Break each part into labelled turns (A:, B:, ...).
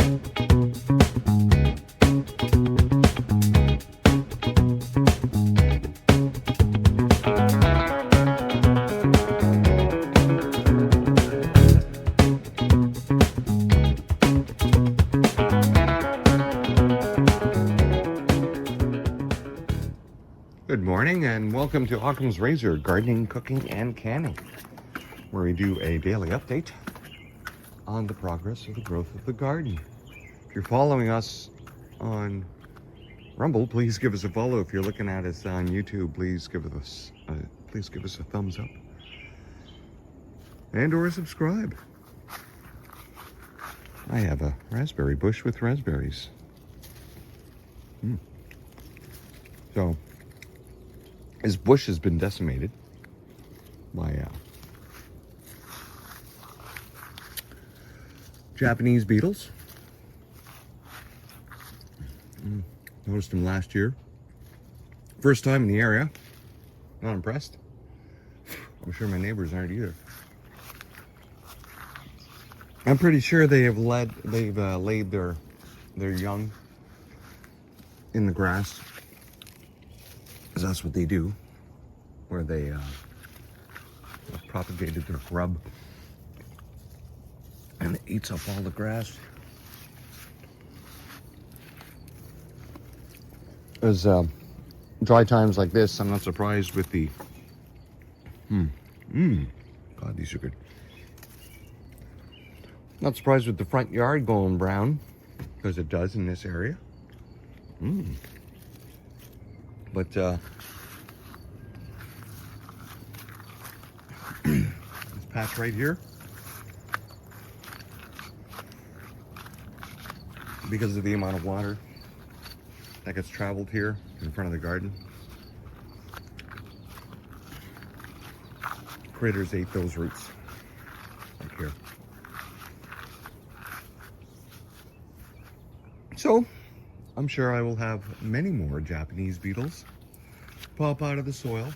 A: Good morning and welcome to Occam's Razor, gardening, cooking, and canning, where we do a daily update on the progress of the growth of the garden. If you're following us on Rumble, please give us a follow. If you're looking at us on YouTube, please give us a thumbs up and/or subscribe. I have a raspberry bush with raspberries. So this bush has been decimated by Japanese beetles. Noticed them last year. First time in the area. Not impressed. I'm sure my neighbors aren't either. I'm pretty sure they've laid their young in the grass. Because that's what they do, where they propagated their grub and it eats up all the grass. As dry times like this, I'm not surprised with the God, these are good. Not surprised with the front yard going brown, because it does in this area. But this patch right here, because of the amount of water that gets traveled here in front of the garden, critters ate those roots like here. So I'm sure I will have many more Japanese beetles pop out of the soil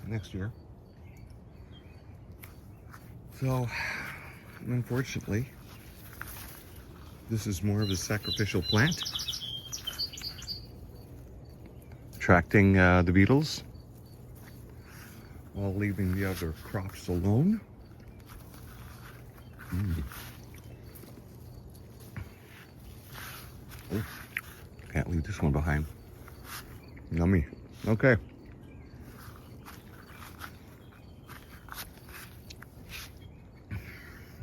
A: next year. So, unfortunately, this is more of a sacrificial plant, attracting the beetles while leaving the other crops alone. Oh. Can't leave this one behind. Yummy. Okay.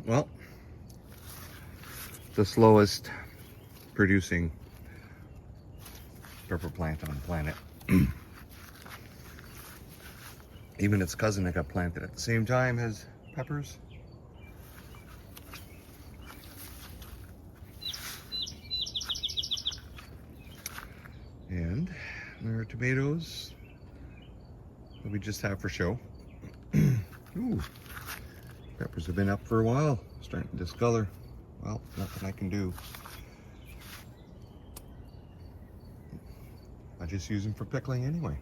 A: Well, the slowest producing pepper plant on the planet. Even its cousin that got planted at the same time has peppers. And there are tomatoes that we just have for show. Ooh, peppers have been up for a while, starting to discolor. Well, nothing I can do. I just use them for pickling anyway.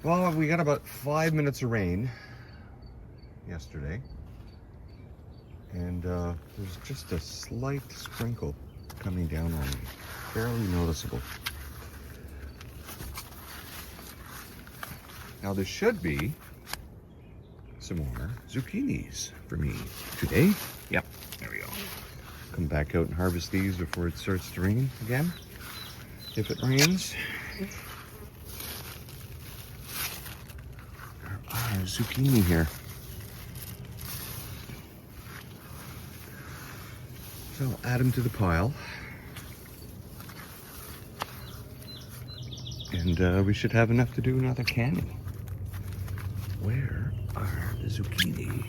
A: Well, we got about 5 minutes of rain yesterday, and there's just a slight sprinkle coming down on me, fairly noticeable. Now there should be some more zucchinis for me today. Yep, there we go. Come back out and harvest these before it starts to rain again, if it rains. There are zucchini here. So I'll add them to the pile. And we should have enough to do another canning. Where are the zucchini?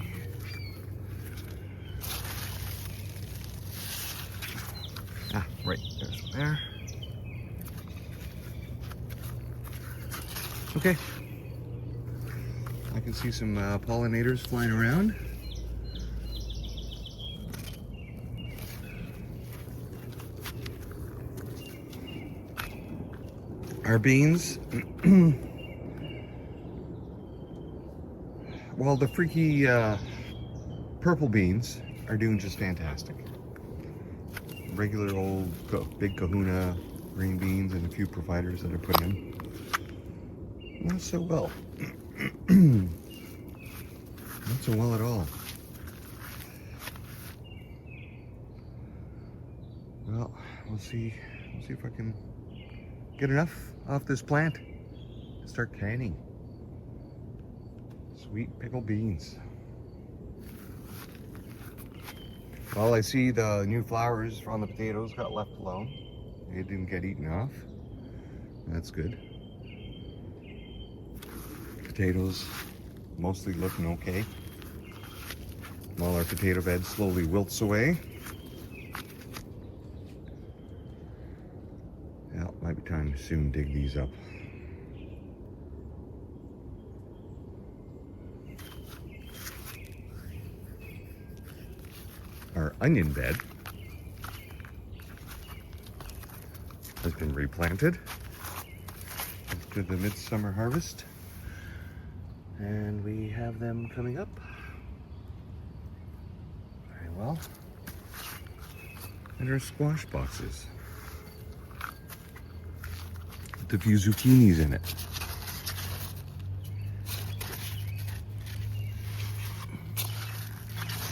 A: Ah, right, there's one there. Okay. I can see some pollinators flying around. Our beans, well, the freaky purple beans are doing just fantastic. Regular old big kahuna green beans and a few providers that I put in. Not so well. Not so well at all. Well, we'll see if I can get enough off this plant to start canning. Sweet pickled beans. Well, I see the new flowers on the potatoes got left alone. They didn't get eaten off. That's good. Potatoes mostly looking okay. While our potato bed slowly wilts away. Yeah, might be time to soon dig these up. Our onion bed has been replanted after the midsummer harvest, and we have them coming up very well. And our squash boxes with a few zucchinis in it.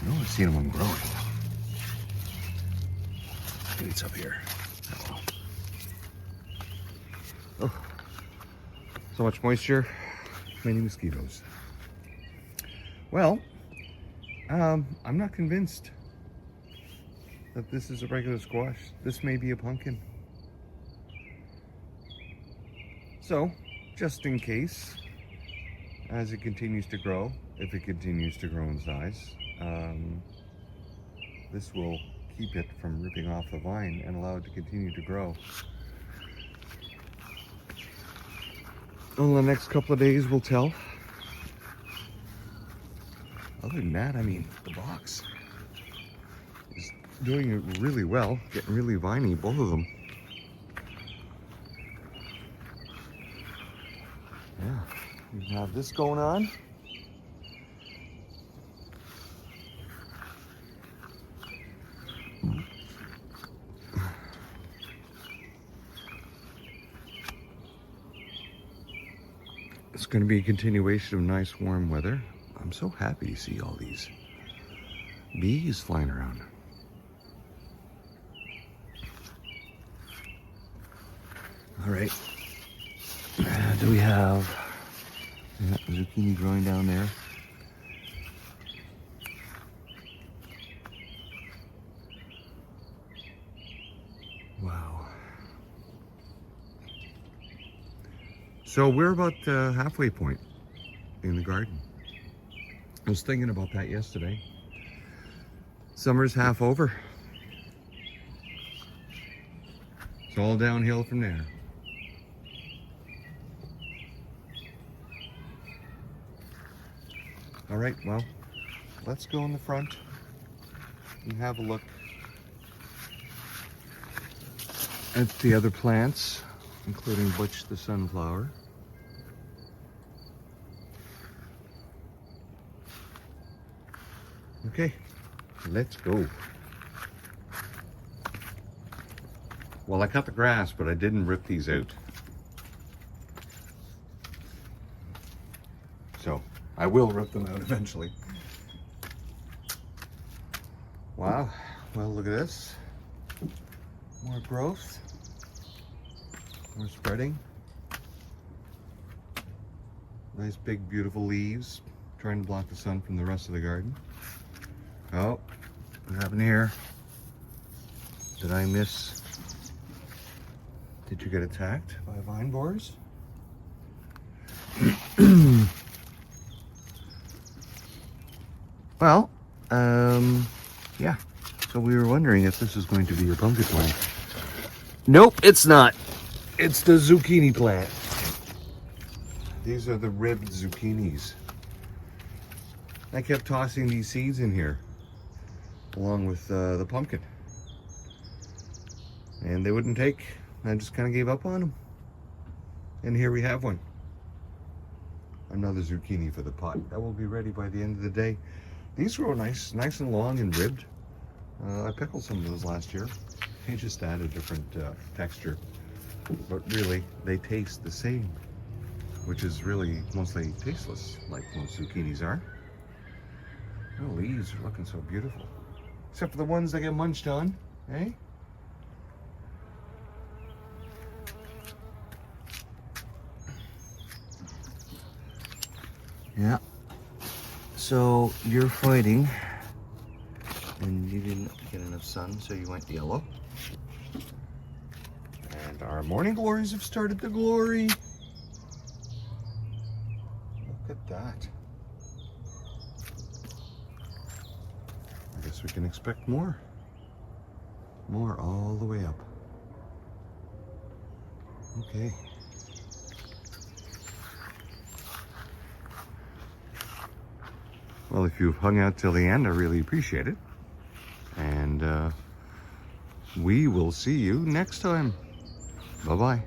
A: I know I've seen them growing. Maybe it's up here. Oh. Oh, so much moisture, many mosquitoes. Well, I'm not convinced that this is a regular squash. This may be a pumpkin. So, just in case, as it continues to grow, if it continues to grow in size, this will keep it from ripping off the vine and allow it to continue to grow. Well, the next couple of days will tell. Other than that, I mean, the box is doing it really well, getting really viney, both of them. Yeah, we have this going on. It's going to be a continuation of nice warm weather. I'm so happy to see all these bees flying around. All right. Do we have zucchini growing down there? Wow. So we're about halfway point in the garden. I was thinking about that yesterday. Summer's half over. It's all downhill from there. All right, well, let's go in the front and have a look at the other plants, including Butch the sunflower. Okay, let's go. Well, I cut the grass, but I didn't rip these out. So, I will rip them out eventually. Wow, well, look at this. More growth. More spreading. Nice big beautiful leaves. Trying to block the sun from the rest of the garden. Oh, what happened here? Did I miss? Did you get attacked by vine borers? Well, yeah. So we were wondering if this is going to be a pumpkin plant. Nope, it's not. It's the zucchini plant. These are the ribbed zucchinis. I kept tossing these seeds in here along with the pumpkin, and they wouldn't take. I just kind of gave up on them, and here we have one. Another zucchini for the pot. That will be ready by the end of the day. These grow nice and long and ribbed. I pickled some of those last year. They just add a different texture. But really, they taste the same, which is really mostly tasteless, like most zucchinis are. The leaves are looking so beautiful. Except for the ones that get munched on, eh? Yeah. So you're fighting, and you didn't get enough sun, so you went yellow. And our morning glories have started to glory. Look at that. I guess we can expect more. More all the way up. Okay. Well, if you've hung out till the end, I really appreciate it. And we will see you next time. Bye-bye.